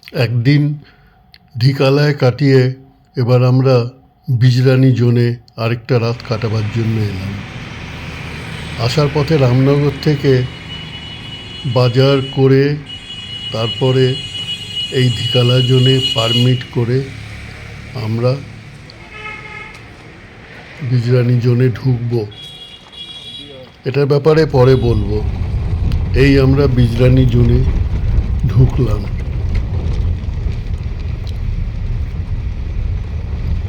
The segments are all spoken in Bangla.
একদিন ঢিকালায় কাটিয়ে এবার আমরা বিজরানি জোনে আরেকটা রাত কাটাবার জন্য এলাম। আসার পথে রামনগর থেকে বাজার করে তারপরে এই ঢিকালা জোনে পারমিট করে আমরা বিজরানি জোনে ঢুকবো। এটার ব্যাপারে পরে বলবো। এই আমরা বিজরানি জোনে ঢুকলাম।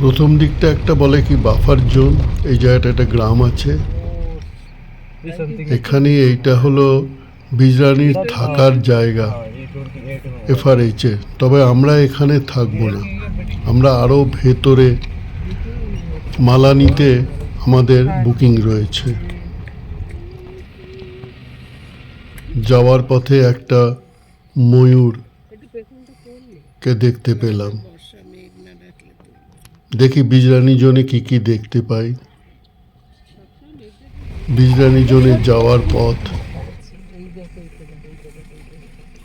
প্রথম দিকটা একটা বলে কি বাফার জোন। এই জায়গাটা একটা গ্রাম আছে, এখানে এইটা হলো বিজরানির থাকার জায়গা এফআরএইচে। তবে আমরা এখানে থাকবো না, আমরা আরও ভেতরে মালানিতে আমাদের বুকিং রয়েছে। যাওয়ার পথে একটা ময়ূরকে দেখতে পেলাম। দেখি বিজরানি জোনে কি কি দেখতে পাই। বিজরানি জোনে যাওয়ার পথ,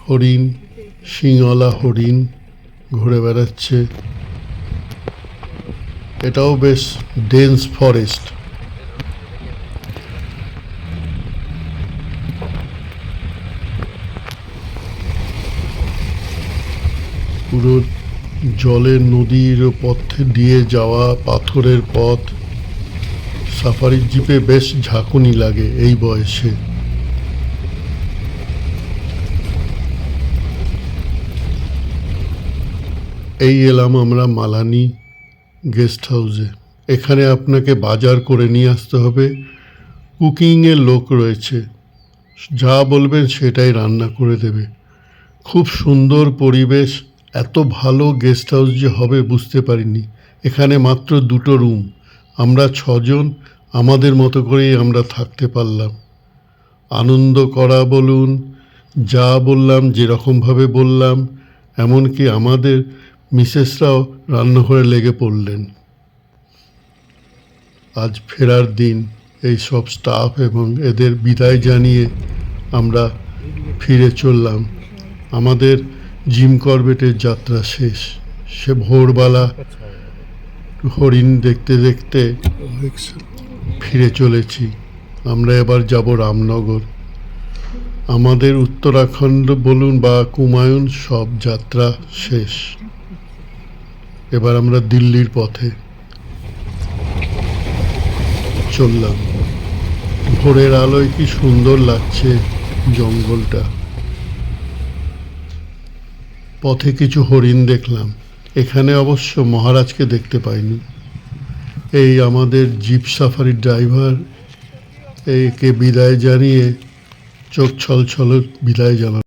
হরিণ, শিংওয়ালা হরিণ ঘুরে বেড়াচ্ছে। এটাও বেশ ডেন্স ফরেস্ট। পুরো জলের নদীর পথ দিয়ে যাওয়া পাথরের পথ। সাফারির জিপে বেশ ঝাঁকুনি লাগে এই বয়সে। এই এলাম আমরা মালানি গেস্ট হাউসে। এখানে আপনাকে বাজার করে নিয়ে আসতে হবে। কুকিংয়ের লোক রয়েছে, যা বলবেন সেটাই রান্না করে দেবে। খুব সুন্দর পরিবেশ। এত ভালো গেস্ট হাউস যে হবে বুঝতে পারিনি। এখানে মাত্র 2টো রুম, আমরা 6 জন আমাদের মতো করেই আমরা থাকতে পারলাম। আনন্দ করা বলুন, যা বললাম যেরকমভাবে বললাম, এমনকি আমাদের মিসেসরাও রান্নাঘরে লেগে পড়লেন। আজ ফেরার দিন। এই সব স্টাফ এবং এদের বিদায় জানিয়ে আমরা ফিরে চললাম। আমাদের জিম করবেটের যাত্রা শেষ। সে ভোরবেলা হরিণ দেখতে দেখতে ফিরে চলেছি। আমরা এবার যাব রামনগর। আমাদের উত্তরাখণ্ড বলুন বা কুমায়ুন সব যাত্রা শেষ। এবার আমরা দিল্লির পথে চললাম। ভোরের আলোয় কি সুন্দর লাগছে জঙ্গলটা। পথে কিছু হরিণ দেখলাম। এখানে অবশ্য মহারাজকে দেখতে পাইনি। এই আমাদের জিপ সাফারির ড্রাইভার একে বিদায় জানিয়ে চোখ ছলছল বিদায় জানাল।